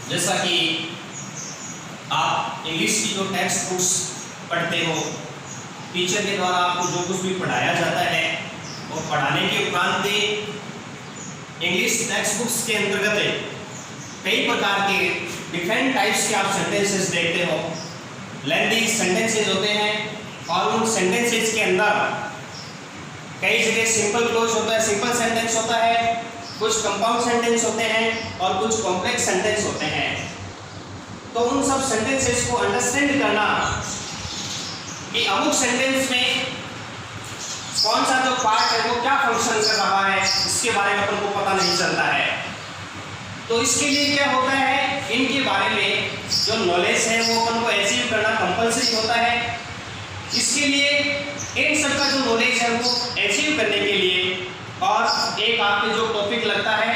जैसा कि आप इंग्लिश की जो टेक्स्ट बुक्स पढ़ते हो, टीचर के द्वारा आपको जो कुछ भी पढ़ाया जाता है और पढ़ाने के उपरांत इंग्लिश टेक्स्ट बुक्स के अंतर्गत कई प्रकार के डिफरेंट टाइप्स के आप सेंटेंसेस देखते हो। लेंथी सेंटेंसेस होते हैं और उन सेंटेंसेस के अंदर कई जगह सिंपल क्लोज होता है, सिंपल सेंटेंस होता है, कुछ कंपाउंड सेंटेंस होते हैं और कुछ कॉम्प्लेक्स सेंटेंस होते हैं। तो उन सब सेंटेंसेस को अंडरस्टैंड करना कि अमुक सेंटेंस में कौन सा जो पार्ट है वो क्या फंक्शन कर रहा है, इसके बारे में अपन को पता नहीं चलता है। तो इसके लिए क्या होता है, इनके बारे में जो नॉलेज है वो अपन को अचीव करना कंपल्सरी होता है। इसके लिए इन सब का जो नॉलेज है वो अचीव करने के लिए और एक आपके जो टॉपिक लगता है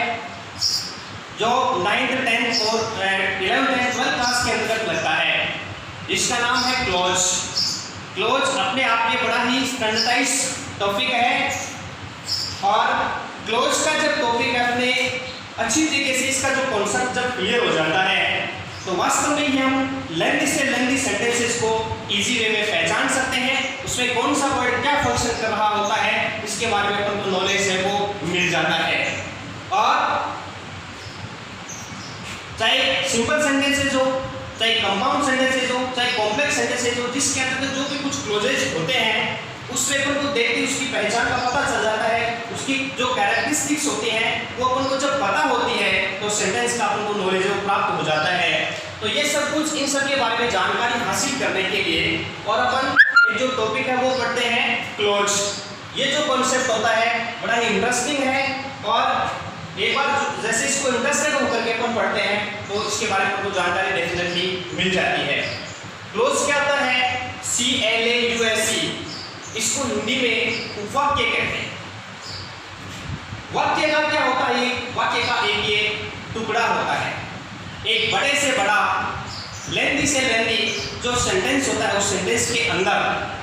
जो 9th 10th और 11th and 12th क्लास के अंतर्गत लगता है, जिसका नाम है क्लोज। क्लोज अपने आप में बड़ा ही स्टैंडर्डाइज टॉपिक है और क्लोज का जब टॉपिक अपने अच्छी तरीके से इसका जो कॉन्सेप्ट जब क्लियर हो जाता है तो वास्तव में ही हम लेंथी से लेंथी सेंटेंसेस को इजी वे में पहचान सकते हैं। उसमें कौन सा वर्ड क्या फंक्शन कर रहा होता है इसके बारे में अपन को नॉलेज है वो मिल जाता है। और चाहे सिंपल सेंटेंसेस हो, चाहे कंपाउंड सेंटेंसेस हो, चाहे कॉम्प्लेक्स सेंटेंसेस हो, जिसके अंतर्गत जो भी कुछ क्लोजेज होते हैं उस पेपर को देख के उसकी पहचान का पता चल जाता है। उसकी जो कैरेक्टरिस्टिक्स होती हैं वो अपन को जब पता होती है तो सेंटेंस का अपन को नॉलेज प्राप्त हो जाता है। तो ये सब कुछ इन सब के बारे में जानकारी हासिल करने के लिए और अपन एक जो टॉपिक है वो पढ़ते हैं क्लोज। ये जो कॉन्सेप्ट होता है बड़ा ही इंटरेस्टिंग है और एक बार जैसे इसको इंटरेस्टेड होकर के अपन पढ़ते हैं तो इसके बारे में आपको जानकारी डेफिनेटली मिल जाती है। क्लोज क्या होता है, CLAUSE, इसको हिंदी में वाक्य कहते हैं। वाक्य का क्या होता है, वाक्य का एक ये टुकड़ा होता है, एक बड़े से बड़ा लेंथी से लेंथी जो सेंटेंस होता है उस सेंटेंस के अंदर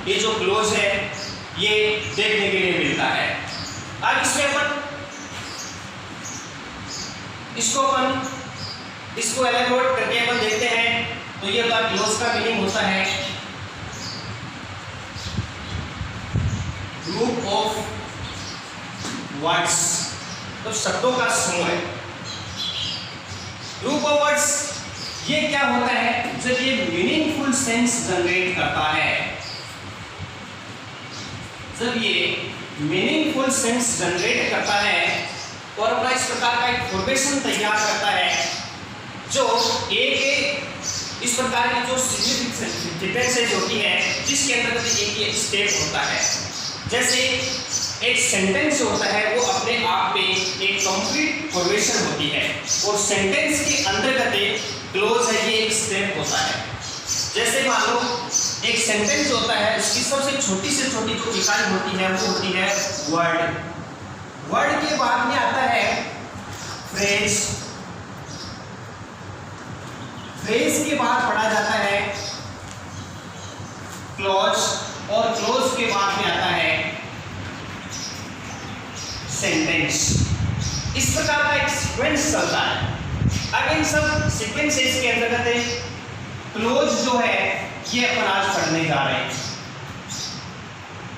ये जो क्लोज है ये देखने के लिए मिलता है। अब इसमें अपन इसको एलैबोरेट करके अपन देखते हैं। तो ये क्लोज का मीनिंग होता है ग्रुप ऑफ वर्ड्स, तो शब्दों का समूह है। ग्रुप ऑफ वर्ड्स ये क्या होता है, जब ये मीनिंगफुल सेंस जनरेट करता है, जब ये मीनिंगफुल सेंस जनरेट करता है और अपना इस प्रकार का एक फॉर्मेशन तैयार करता है जो एक इस प्रकार की जो सिग्निफिकेंसेस होती है जिसके अंतर्गत एक स्टेप होता है। जैसे एक सेंटेंस होता है वो अपने आप में एक कंप्लीट फॉर्मेशन होती है और सेंटेंस के अंतर्गत क्लोज है ये एक स्टेप होता है। जैसे मान लो एक सेंटेंस होता है उसकी सबसे छोटी से छोटी जो इकाई होती है वो होती है वर्ड। वर्ड के बाद में आता है फ्रेज, फ्रेज के बाद पढ़ा जाता है क्लोज और क्लोज के बाद में आता है सेंटेंस। इस प्रकार का एक सीक्वेंस चलता है। अब इन सब सीक्वेंसेस के अंतर्गत क्लोज जो है ये अपन आज पढ़ने जा रहे हैं।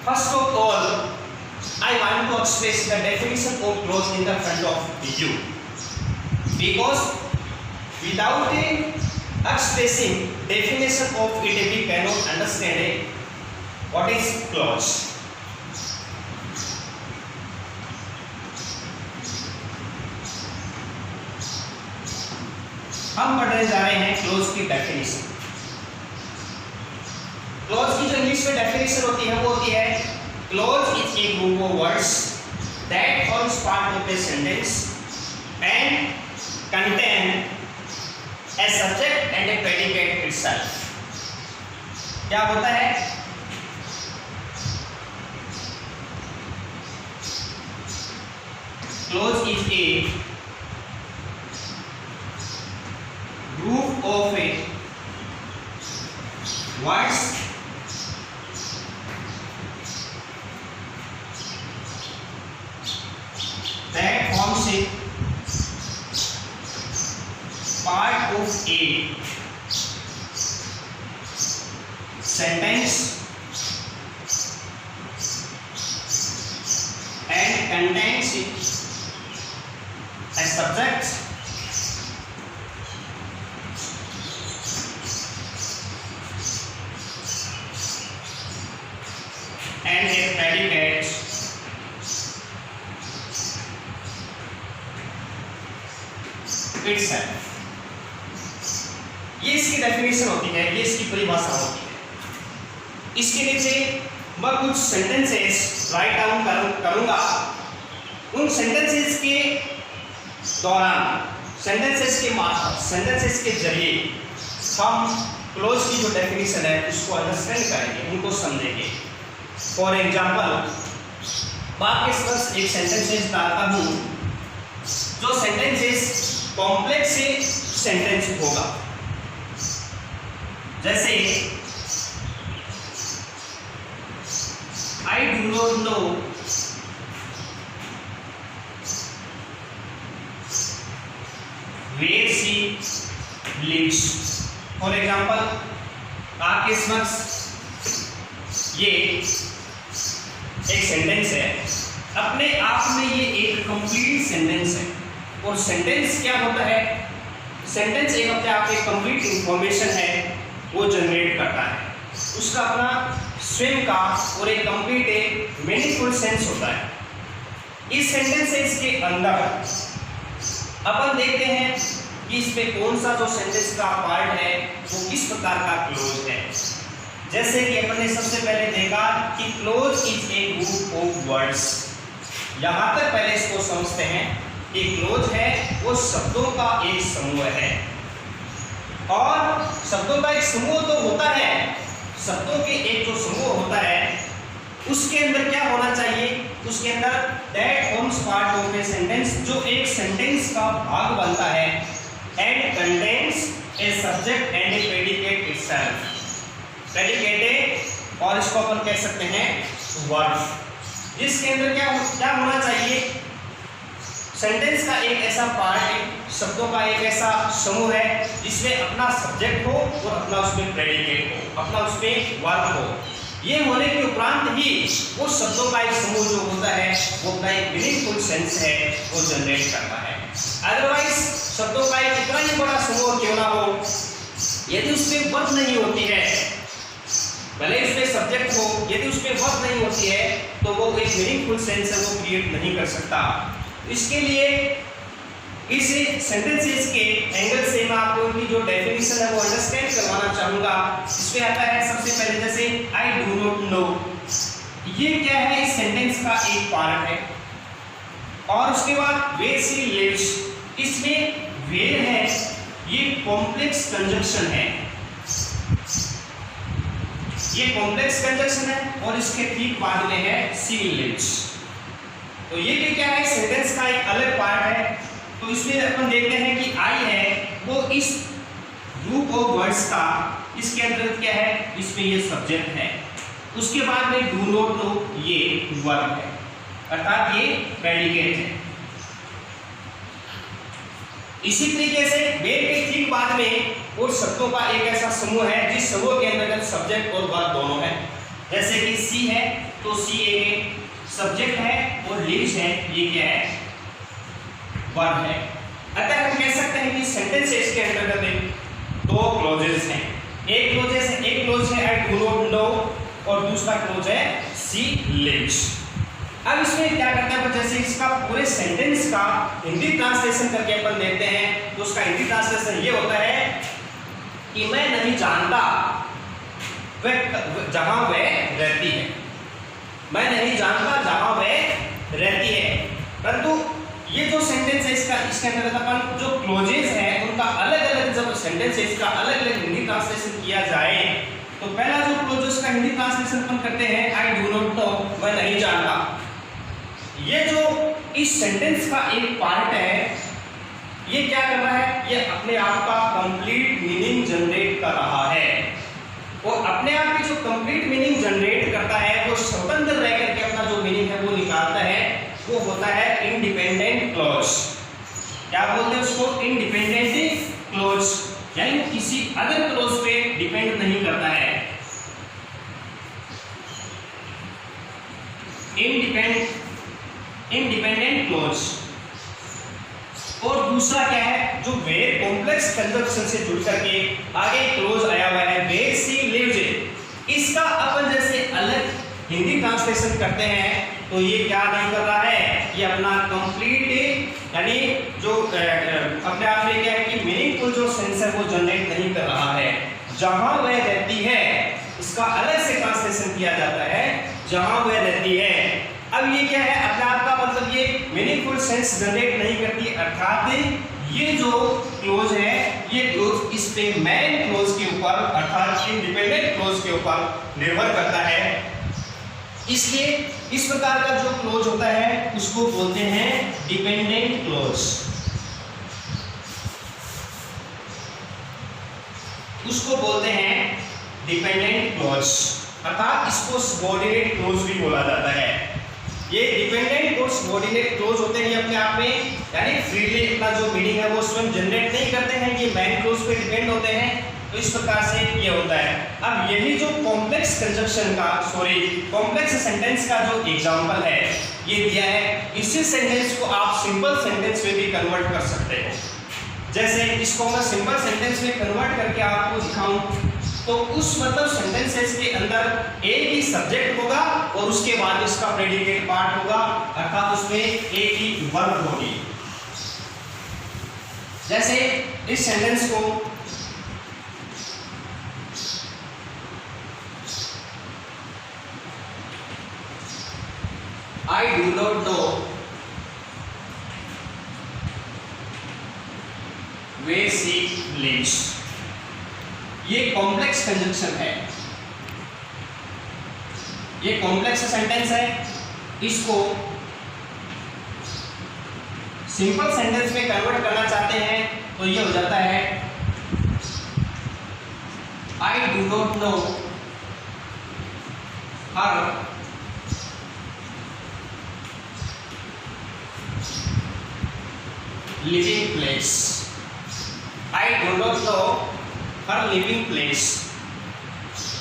First of all I want to express the definition of clause in the front of you because without expressing definition of it we cannot understand what is clause. हम पढ़ने जा रहे हैं क्लोज की डेफिनेशन। क्लोज की जो English में definition होती है वो होती है clause is a group of words that forms part of a sentence and contain a subject and a predicate itself. क्या होता है, clause is a group of words that forms a part part of a sentence and contains a subject and a predicate itself। ये इसकी definition होती है, ये इसकी परिभाषा होती है। इसके नीचे मैं कुछ सेंटेंसेस राइट डाउन करूंगा। उन सेंटेंसेस के दौरान, सेंटेंसेस के जरिए हम क्लोज की जो डेफिनेशन है उसको अंडरस्टैंड करेंगे, उनको समझेंगे। फॉर एग्जाम्पल, वाक्य स्पष्ट एक सेंटेंसेस डालता हूं, जो सेंटेंसेस कॉम्प्लेक्स सेंटेंस होगा। जैसे I do not know where she lives। For example, आपके समक्ष ये एक सेंटेंस है, अपने आप में ये एक कंप्लीट सेंटेंस है। और सेंटेंस क्या होता है? सेंटेंस एक अपने आप में कंप्लीट इंफॉर्मेशन है, वो जनरेट करता है, उसका अपना स्वयं का और एक कंप्लीट एक मीनिंगफुल सेंस होता है। इस सेंटेंसेस के अंदर अपन देखते हैं कि इसमें कौन सा जो सेंटेंस का पार्ट है वो किस प्रकार का क्लोज है। जैसे कि अपन ने सबसे पहले देखा कि close is a group of words. यहाँ तक पहले इसको समझते हैं कि क्लोज है वो शब्दों का एक समूह है, और शब्दों का एक समूह तो होता है, शब्दों के एक जो समूह होता है उसके अंदर क्या होना चाहिए? उसके अंदर that forms part of a sentence, जो एक सेंटेंस का भाग बनता है, and contains a subject and A predicate itself. Predicate और इसको अपन कह सकते हैं वर्ब, जिसके अंदर क्या होना चाहिए? सेंटेंस का एक ऐसा पार्ट है, शब्दों का एक ऐसा समूह है जिसमें अपना सब्जेक्ट हो और अपना उसमें प्रेडिकेट हो, अपना उसमें वर्ब हो। ये होने के उपरांत ही वो शब्दों का एक समूह जो होता है वो अपना एक मीनिंगफुल सेंस है वो जनरेट करता है। अदरवाइज शब्दों का एक इतना ही बड़ा समूह क्यों ना हो, यदि उसमें वर्ब नहीं होती है, भले उसमें सब्जेक्ट हो, यदि उसमें वर्ब नहीं होती है तो वो एक मीनिंगफुल सेंस है वो क्रिएट नहीं कर सकता। इसके लिए इस सेंटेंसेस के एंगल से मैं आपको इनकी जो डेफिनेशन है वो अंडरस्टैंड करवाना चाहूंगा। इसमें आता है सबसे पहले, जैसे आई डू नॉट नो, ये क्या है? इस सेंटेंस का एक पार्ट है। और उसके बाद वेयर शी लिव्स, इसमें वेयर है, ये कॉम्प्लेक्स कंजंक्शन है, ये कॉम्प्लेक्स कंजंक्शन है, और इसके ठीक बाद में है शी लिव्स। तो ये भी क्या है? सेंटेंस का एक अलग पार्ट है। तो इसमें अपन देखते हैं कि आई है वो इस ग्रुप ऑफ वर्ड्स का, इसके अंदर क्या है? इसमें ये सब्जेक्ट है, उसके बाद में डू नॉट नो ये वर्ब है, अर्थात ये प्रेडिकेट है। इसी तरीके से वेयर के ठीक बाद में और शब्दों का एक ऐसा समूह है जिस समूह के अंतर्गत सब्जेक्ट और वर्ब दोनों है। जैसे कि सी है तो सी एक सब्जेक्ट है और लिव्स है, ये क्या है? वर्ब है। अतः हम कह सकते हैं कि सेंटेंसेस के अंतर्गत दो क्लोजेस हैं। एक क्लोज है आई डू नॉट नो और दूसरा क्लोज है सी लिव्स। अब इसमें क्या करते हैं, जैसे इसका पूरे सेंटेंस का हिंदी ट्रांसलेशन करके अपन देखते हैं तो उसका हिंदी ट्रांसलेशन ये होता है कि मैं नहीं जानता वह जहां वह रहती है, मैं नहीं जानता जहां वह रहती है। परंतु ये जो सेंटेंस है इसके अंदर अपन जो क्लोजेस है उनका अलग अलग, जब सेंटेंस है इसका अलग अलग हिंदी ट्रांसलेशन किया जाए तो पहला जो क्लोजेस का हिंदी ट्रांसलेशन अपन करते हैं आई डू नॉट नो, मैं नहीं जानता। ये जो इस सेंटेंस का एक पार्ट है ये क्या कर रहा है? ये अपने आप का कंप्लीट मीनिंग जनरेट कर रहा है, और अपने आप की जो कंप्लीट मीनिंग जनरेट करता है वो स्वतंत्र रह करके अपना जो मीनिंग है वो निकालता है, वो होता है इंडिपेंडेंट क्लॉज। क्या बोलते हैं उसको? इंडिपेंडेंट क्लोज, यानी वो किसी अदर क्लोज पे डिपेंड नहीं करता है। Independent close. और दूसरा क्या है, जो वेर कॉम्प्लेक्स कंजक्शन से जुड़ करके आगे क्लोज आया हुआ है, वेर सी लिव्स, इसका अपन जैसे अलग हिंदी ट्रांसलेशन करते हैं तो ये क्या नहीं कर रहा है, ये अपना कंप्लीट यानी जो अपने आप में क्या है कि मीनिंगफुल जो सेंस है वो जनरेट नहीं कर रहा है। जहां वह रहती है इसका अलग से ट्रांसलेशन किया जाता है, जहां वह रहती है। अब ये क्या है, अपने आप का मतलब ये मीनिंगफुल सेंस जनरेट नहीं करती, अर्थात ये जो क्लोज है ये क्लोज इस पे मेन क्लोज के ऊपर अर्थात इंडिपेंडेंट क्लोज के ऊपर निर्भर करता है। इसलिए इस प्रकार का जो क्लोज होता है उसको बोलते हैं डिपेंडेंट क्लोज, उसको बोलते हैं डिपेंडेंट क्लोज, अर्थात इसको सबऑर्डिनेट क्लोज भी बोला जाता है। ये डिपेंडेंट और सबऑर्डिनेट क्लोज होते हैं अपने आप में, यानी फ्रीली अपना जो मीनिंग है वो स्वयं जनरेट नहीं करते हैं, ये मेन क्लोज पे डिपेंड होते हैं। तो इस प्रकार से ये होता है। अब यही जो कॉम्प्लेक्स कंजक्शन का कॉम्प्लेक्स सेंटेंस का जो एग्जांपल है ये दिया है, इसी सेंटेंस को आप सिंपल सेंटेंस में भी कन्वर्ट कर सकते हो। जैसे इसको मैं सिंपल सेंटेंस में कन्वर्ट करके आपको दिखाऊं तो उस मतलब सेंटेंसेस के अंदर एक ही सब्जेक्ट होगा और उसके बाद इसका प्रेडिकेट पार्ट होगा, अर्थात उसमें एक ही वर्ब होगी। जैसे इस सेंटेंस को I do not know where she lives, ये कॉम्प्लेक्स कंजंक्शन है, ये कॉम्प्लेक्स सेंटेंस है। इसको सिंपल सेंटेंस में कन्वर्ट करना चाहते हैं तो ये हो जाता है I do not know her living place, I do not know her living place।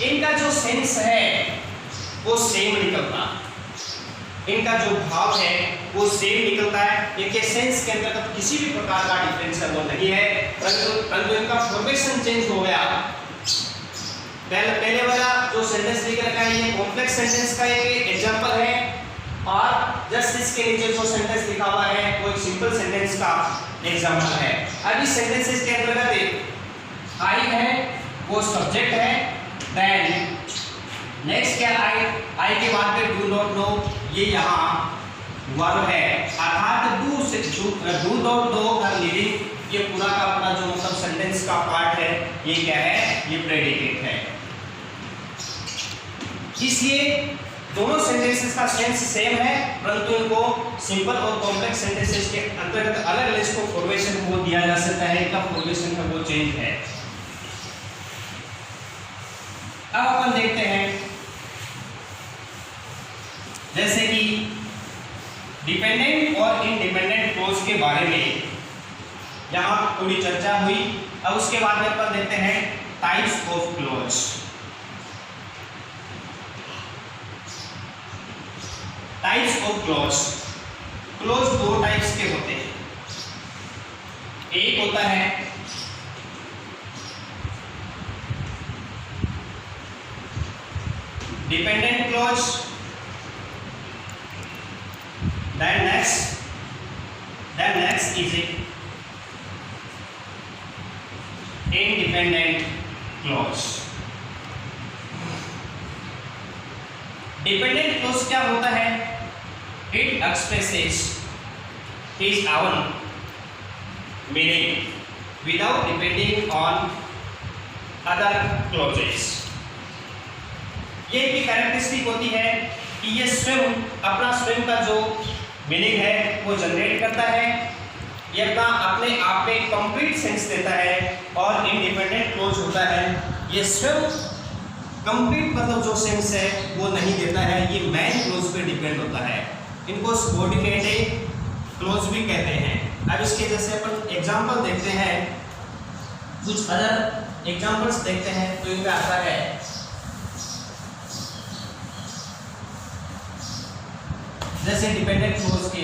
इनका जो सेंस है वो सेम निकलता, इनका जो भाव है वो सेम निकलता है, इनके सेंस के अंदर किसी भी प्रकार का डिफरेंस वो नहीं है, परंतु इनका फॉर्मेशन चेंज हो गया। पहले वाला जो सेंटेंस लिख रखा है ये कॉम्प्लेक्स सेंटेंस का एक एग्जांपल है, और जस्ट इसके नीचे जो सेंटेंस लिखा हुआ है वो एक सिंपल सेंटेंस का एग्जांपल है। अब इस सेंटेंसेस के अंतर्गत आई है वो सब्जेक्ट है, देन नेक्स्ट क्या आई के बाद में डू नॉट नो ये यहाँ वर्ब है, अर्थात do not know her living, ये पूरा का पूरा जो मतलब सेंटेंस का पार्ट है ये क्या है, ये प्रेडिकेट है। इसलिए दोनों सेंटेंसेस का सेंस सेम है, परंतु इनको सिंपल और कॉम्प्लेक्स सेंटेंसेस के अंतर्गत अलग अलग इसको फॉर्मेशन को दिया जा सकता है, इनका फॉर्मेशन है वो चेंज है। अब अपन देखते हैं जैसे कि डिपेंडेंट और इंडिपेंडेंट क्लोज के बारे में यहाँ थोड़ी चर्चा हुई। अब उसके बाद में अपन देखते हैं types of close. Types of close, close दो टाइप्स के होते हैं, एक होता है dependent clause, then next is independent clause। Dependent clause क्या होता है, it expresses his own meaning without depending on other clauses। ये की कैरेक्टरिस्टिक होती है कि ये स्वयं अपना स्वयं का जो मीनिंग है वो जनरेट करता है, ये अपना अपने आप में कंप्लीट सेंस देता है, और इंडिपेंडेंट क्लोज होता है ये स्वयं कंप्लीट मतलब जो सेंस है वो नहीं देता है, ये मेन क्लोज पे डिपेंड होता है। इनको सबऑर्डिनेट क्लोज भी कहते हैं। अब इसके जैसे अपन एग्जांपल देखते हैं, कुछ अदर एग्जांपल्स देखते हैं तो इनमें आता है जैसे डिपेंडेंट क्लोज के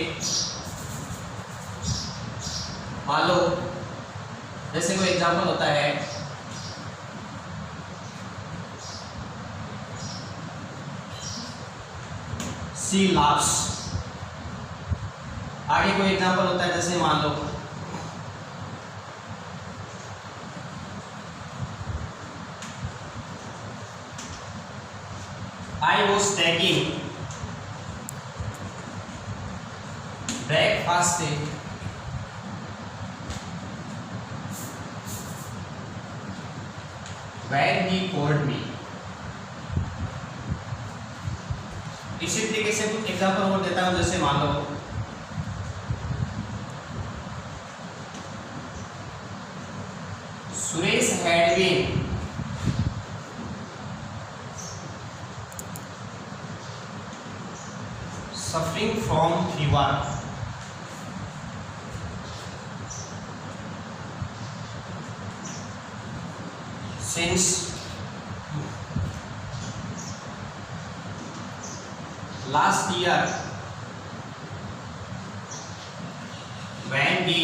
मान लो, जैसे कोई एग्जांपल होता है सी लाव्स। आगे कोई एग्जांपल होता है जैसे मान लो I was taking breakfast when he called me। इसी तरीके से कुछ एग्जांपल और देता हूं, जैसे मान लो Suresh had been suffering from fever since last year when he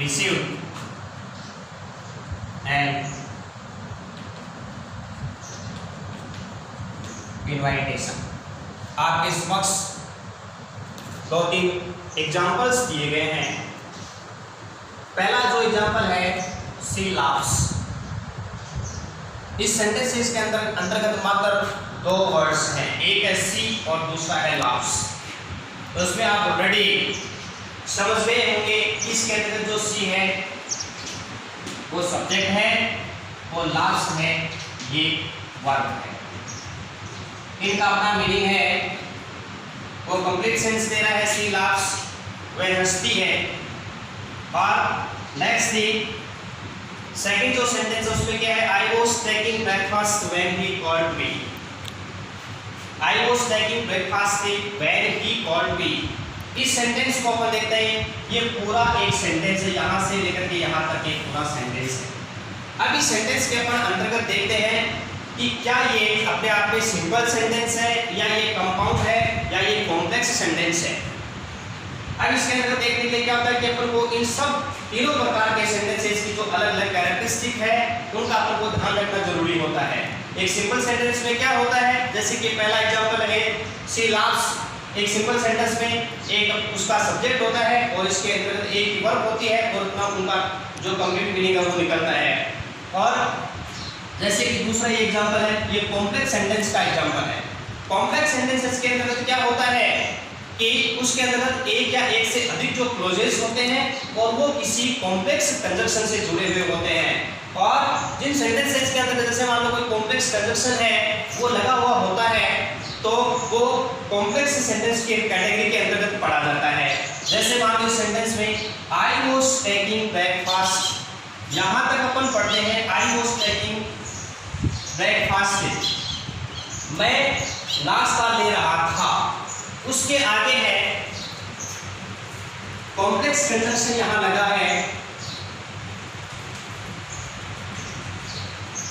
received an invitation. आपके समक्ष दो तीन एग्जांपल्स दिए गए हैं। पहला जो एग्जांपल है सी लाव्स। इस सेंटेंस के अंतर्गत मात्र दो वर्ड्स हैं, एक है सी और दूसरा है लाव्स। तो उसमें आप ऑलरेडी समझ गए होंगे इसके अंतर्गत जो सी है वो सब्जेक्ट है और लाव्स है ये वर्ब है। इनका अपना मीनिंग है, वो कंप्लीट सेंस दे रहा है सी लाव्स, वह हंसती है। और नेक्स्ट थिंग सेकंड जो सेंटेंस है उसमें क्या है, I was taking breakfast when he called me. I was taking breakfast when he called me. इस सेंटेंस को अपन देखते हैं, ये पूरा एक सेंटेंस है, यहाँ से लेकर के यहाँ तक एक पूरा सेंटेंस है। अब इस सेंटेंस के अपन अंतर्गत देखते हैं कि क्या ये अपने आप में सिंपल सेंटेंस है या ये कंपाउंड है या ये कॉम्प्लेक्स सेंटेंस है। अब इसके अंदर देखने के लिए क्या होता है कि अपन को इन सब तीनों प्रकार के सेंटेंसेस की जो अलग अलग कैरेक्टरिस्टिक है उनका अपन को ध्यान रखना जरूरी होता है। एक सिंपल सेंटेंस में क्या होता है, जैसे कि पहला एग्जांपल है सी लाव्स। एक सिंपल सेंटेंस में एक उसका सब्जेक्ट होता है और इसके अंदर एक वर्ब होती है और उतना उनका जो कंप्लीट मीनिंग है वो निकलता है। और जैसे कि दूसरा ये एग्जांपल है, ये कॉम्प्लेक्स सेंटेंस का एग्जांपल है। कॉम्प्लेक्स सेंटेंसेस के अंदर क्या होता है कि उसके अंदर एक या एक से अधिक जो क्लोजेस होते हैं और वो किसी कॉम्प्लेक्स कंजक्शन से जुड़े हुए होते हैं। और जिन सेंटेंसेस के अंदर जैसे मान लो कोई कॉम्प्लेक्स कंजक्शन है वो लगा हुआ होता है तो वो कॉम्प्लेक्स सेंटेंस की कैटेगरी के अंतर्गत पढ़ा जाता है। जैसे मान लो सेंटेंस में आई वाज टेकिंग ब्रेकफास्ट, यहाँ तक अपन पढ़ते हैं आई वाज टेकिंग ब्रेकफास्ट, मैं नाश्ता ले रहा था। उसके आगे है कॉम्प्लेक्स कंजक्शन यहाँ लगा है,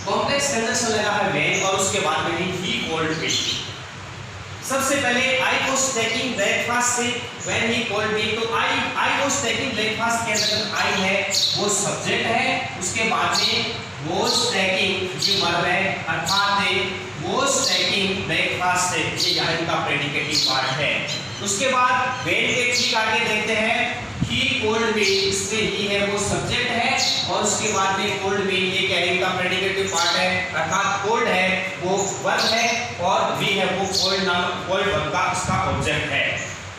कॉम्प्लेक्स कंजक्शन लगा है व्हेन और उसके बाद में ही कॉल्ड मी। सबसे पहले आई वाज टेकिंग ब्रेकफास्ट से व्हेन ही कॉल्ड मी, तो आई वाज टेकिंग ब्रेकफास्ट के अंदर आई है वो सब्जेक्ट है, उसके बाद में वाज टेकिंग ये वर्ब है अर्थात वाज टेकिंग ब्रेकफास्ट है, ये यहाँ इनका प्रेडिकेटिव पार्ट है। उसके बाद व्हेन के ठीक आगे देखते हैं ही कॉल्ड मी, इसमें ही है वो सब्जेक्ट है और उसके बाद में कॉल्ड मी ये क्या है इनका प्रेडिकेटिव पार्ट है अर्थात कॉल्ड है वो वर्ब है और वी है वो कॉल्ड नाम कॉल्ड वर्ब का उसका ऑब्जेक्ट है।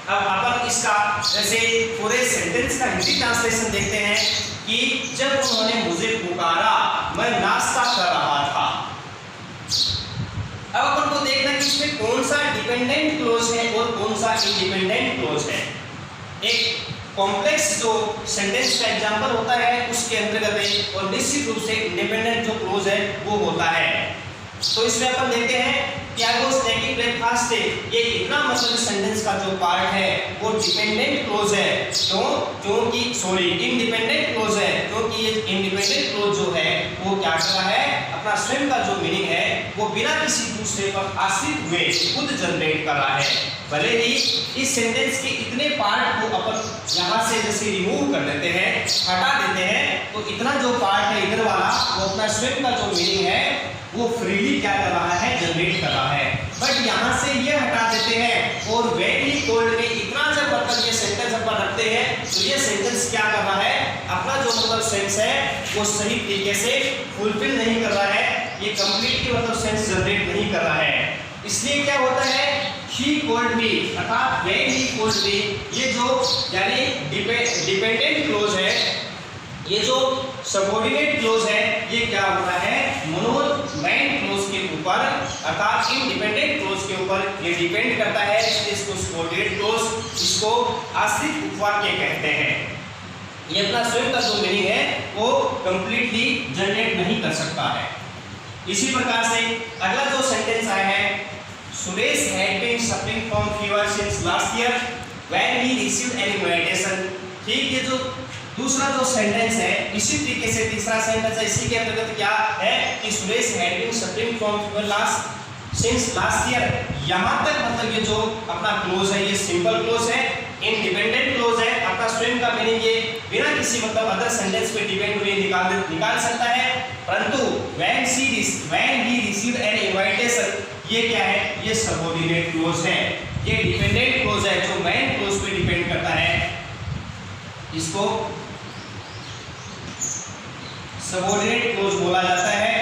अब अपन इसका जैसे पूरे सेंटेंस का हिंदी ट्रांसलेशन देखते हैं कि जब उन्होंने मुझे पुकारा मैं नाश्ता कर रहा था। अब अपन को देखना कि इसमें कौन सा डिपेंडेंट क्लोज है और कौन सा इंडिपेंडेंट क्लोज है। एक कॉम्प्लेक्स जो सेंटेंस का एग्जांपल होता है उसके अंतर्गत और निश्चित रूप से इंडिपेंडेंट जो क्लोज है वो होता है। तो इसमें अपन देखते हैं कि आई वाज टेकिंग ब्रेकफास्ट, ये इतना मतलब सेंटेंस का जो पार्ट है वो डिपेंडेंट क्लोज है। क्योंकि इंडिपेंडेंट दूसरे पर आश्रित हुए खुद जनरेट कर रहा है। भले ही इस सेंटेंस के इतने पार्ट को अपन यहाँ से जैसे रिमूव कर देते हैं, हटा देते हैं, तो इतना जो पार्ट है इधर वाला वो अपना स्वयं का जो मीनिंग है वो फ्रीली क्या कर रहा है, जनरेट कर रहा है। बट यहाँ से ये हटा देते हैं और वेरी कोल्ड में इतना जब मतलब ये सेंटेंस अपन रखते हैं तो ये सेंटेंस क्या कर रहा है, अपना जो मतलब सेंस है वो सही तरीके से फुलफिल नहीं कर रहा है, ये कंप्लीटली मतलब सेंस जनरेट नहीं कर रहा है। इसलिए क्या होता है, ही कोल्ड मी अर्थात व्हेन ही कोल्ड मी, ये जो यानी डिपेंडेंट क्लोज है, ये जो सबऑर्डिनेट क्लोज है, ये क्या होता है, मोनोमैन क्लोज के ऊपर अर्थात इंडिपेंडेंट क्लोज के ऊपर ये डिपेंड करता है, इसलिए इसको सबऑर्डिनेट क्लोज, इसको आश्रित उपवाक्य कहते हैं। ये अपना स्वयं का जो मीनिंग है वो कंप्लीटली जनरेट नहीं कर सकता है। इसी प्रकार से अगला जो सेंटेंस आया है, Suresh had been suffering from fever since last year when he received an invitation. ठीक, ये जो दूसरा जो सेंटेंस है इसी तरीके से तीसरा सेंटेंस है, इसी के अंतर्गत क्या है कि Suresh had been suffering from fever since last year. यहाँ तक मतलब ये जो अपना क्लोज है ये सिंपल क्लोज है, इंडिपेंडेंट क्लोज है, अपना स्वयं का मीनिंग ये बिना किसी मतलब अदर सेंटेंस पे डिपेंड हुए निकाल सकता है। परंतु when he received an invitation, ये क्या है, ये सबऑर्डिनेट क्लोज है, ये डिपेंडेंट क्लोज है जो मेन क्लोज पे डिपेंड करता है, इसको सबऑर्डिनेट क्लोज बोला जाता है,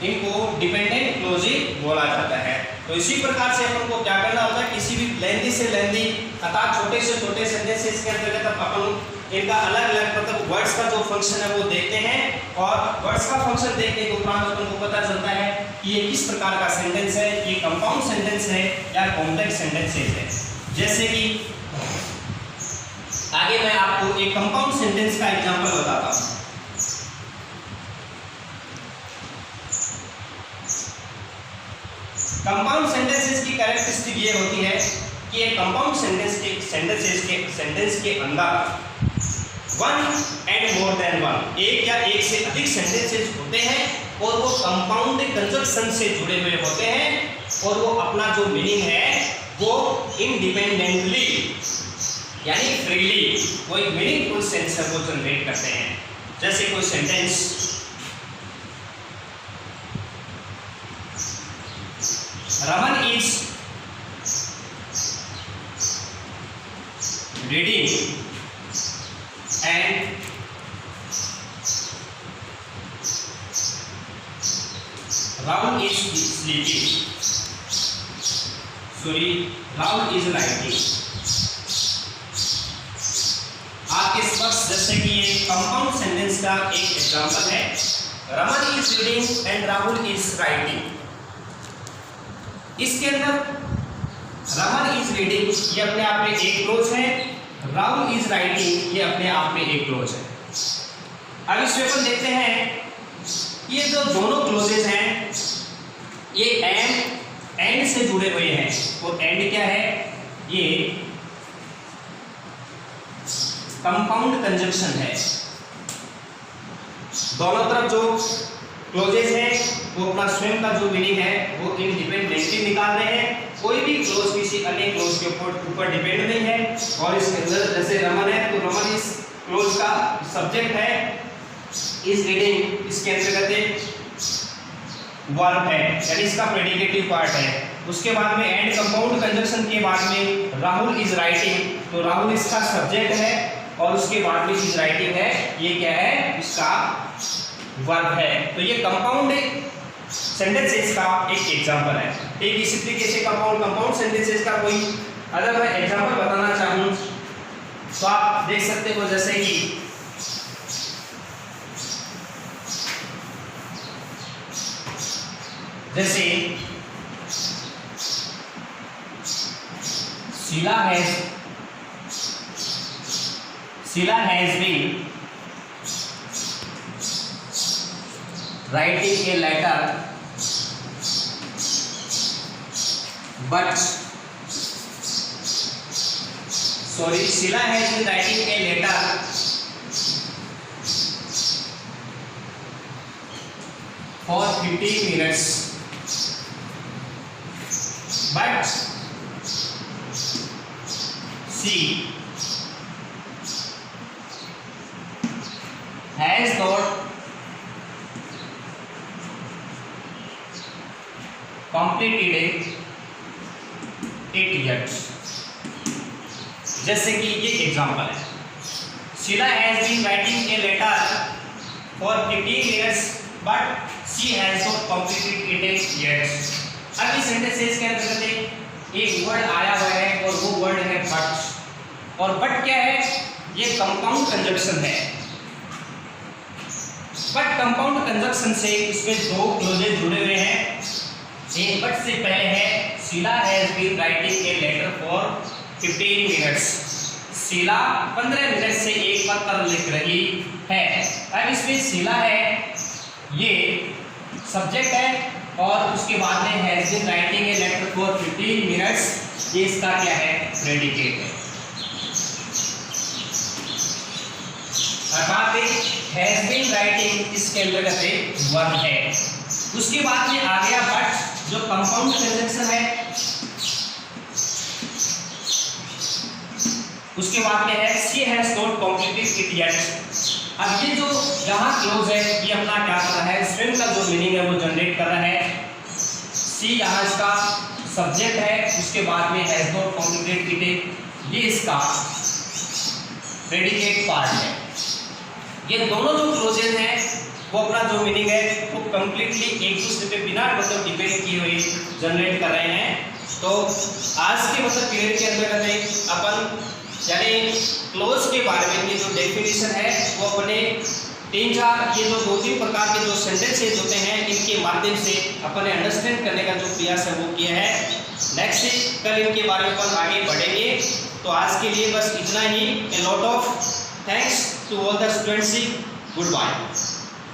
इनको डिपेंडेंट क्लोज ही बोला जाता है। तो इसी प्रकार से अपन को क्या करना होता है, किसी भी लेंथी से लेंथी अर्थात छोटे से छोटे सेंटेंसेस के अंतर्गत अपन इनका अलग अलग मतलब वर्ड्स का जो फंक्शन है वो देखते हैं, और वर्ड्स का फंक्शन देखने के उपरांत अपन को पता चलता है कि ये किस प्रकार का सेंटेंस है, ये कंपाउंड सेंटेंस है या कॉम्प्लेक्स सेंटेंसेस है। जैसे कि आगे मैं आपको एक कंपाउंड सेंटेंस का एग्जांपल बताता हूं। कंपाउंड सेंटेंसेस की कैरेक्टरिस्टिक ये होती है कि एक कंपाउंड सेंटेंस के अंदर one and more than one, एक या एक से अधिक सेंटेंसेस होते हैं और वो कंपाउंड कंजक्शन से जुड़े हुए होते हैं, और वो अपना जो मीनिंग है वो इंडिपेंडेंटली यानी फ्रीली कोई मीनिंगफुल सेंस है वो जनरेट करते हैं। जैसे कोई sentence, Raman is reading and Rahul is sleeping. Sorry, Rahul is writing. आपके समक्ष जैसे कि ये कंपाउंड सेंटेंस का एक एग्जांपल है, Raman is reading and Rahul is writing. इसके अंदर रमन इज रीडिंग ये अपने आप में एक क्लोज है, राहुल इज राइटिंग ये अपने आप में एक क्लोज है। अब इस पेपर देखते हैं, ये जो दोनों क्लोजेस हैं ये एंड से जुड़े हुए हैं, और एंड क्या है, ये कंपाउंड कंजक्शन है। दोनों तरफ जो क्लोजेस हैं वो अपना स्वयं का जो मीनिंग है वो इंडिपेंडेंटली निकाल रहे हैं, कोई भी क्लोज किसी अन्य क्लोज के ऊपर डिपेंड नहीं है। और इसके अंदर जैसे रमन है तो रमन इस क्लोज का सब्जेक्ट है, इस रीडिंग इसके अंतर्गत एक वर्ब है यानी इसका प्रेडिकेटिव पार्ट है। उसके बाद में एंड कंपाउंड कंजक्शन के बाद में राहुल इज राइटिंग, तो राहुल इसका सब्जेक्ट है और उसके बाद में इज राइटिंग है, ये क्या है, इसका वर्ब है। तो ये कंपाउंड सेंटेंसेस का एक एग्जांपल है। ठीक इसी तरीके से कंपाउंड सेंटेंसेस का कोई अगर मैं एग्जांपल बताना चाहूँ तो आप देख सकते हो, जैसे कि Sheila has been writing a letter, but Sheila has been writing a letter for 15 minutes. but she has not completed it yet। जैसे कि ये एग्जांपल है, Sheela has been writing a letter for 15 minutes but she has not completed it yet. अब इस sentence के अंदर एक word आया हुआ है और वो वर्ड है बट। और बट क्या है? ये कंपाउंड कंजक्शन है। बट कंपाउंड कंजक्शन से इसमें दो क्लोजेज जुड़े हुए हैं। एक बट से पहले है Sheela has been writing a letter for 15 minutes। Sheela 15 minute से एक पत्र लिख रही है। अब इसमें शीला है, ये सब्जेक्ट है, और उसके बाद में has been writing a letter for 15 minutes, ये इसका क्या है? प्रेडिकेट है। अर्थात हैज बीन राइटिंग इसके अंतर्गत वर्ब है। उसके बाद में आ गया बट, जो कंपाउंड कंजंक्शन है। उसके बाद में है she has not completed it yet. अब ये जो यहाँ क्लोज है, ये अपना क्या कर रहा है? स्विम का जो मीनिंग है वो जनरेट कर रहा है। सी यहाँ इसका सब्जेक्ट है, उसके बाद में हैज नॉट कंप्लीटेड इट, ये इसका प्रेडिकेट पार्ट है। ये दोनों जो क्लोजेज हैं वो अपना जो मीनिंग है वो कंप्लीटली एक दूसरे पे बिना मतलब डिपेंड किए हुए जनरेट कर रहे हैं। तो आज के मतलब पीरियड के अंदर अपन यानी क्लोज के बारे में ये जो डेफिनेशन है वो अपने 3-4 ये जो 2-3 प्रकार के जो सेंटेंसेस होते हैं इनके माध्यम से अपने अंडरस्टैंड करने का जो प्रयास है वो किया है। नेक्स्ट कल इनके बारे में अपन आगे बढ़ेंगे। तो आज के लिए बस इतना ही। A lot of thanks to all the students. Good bye.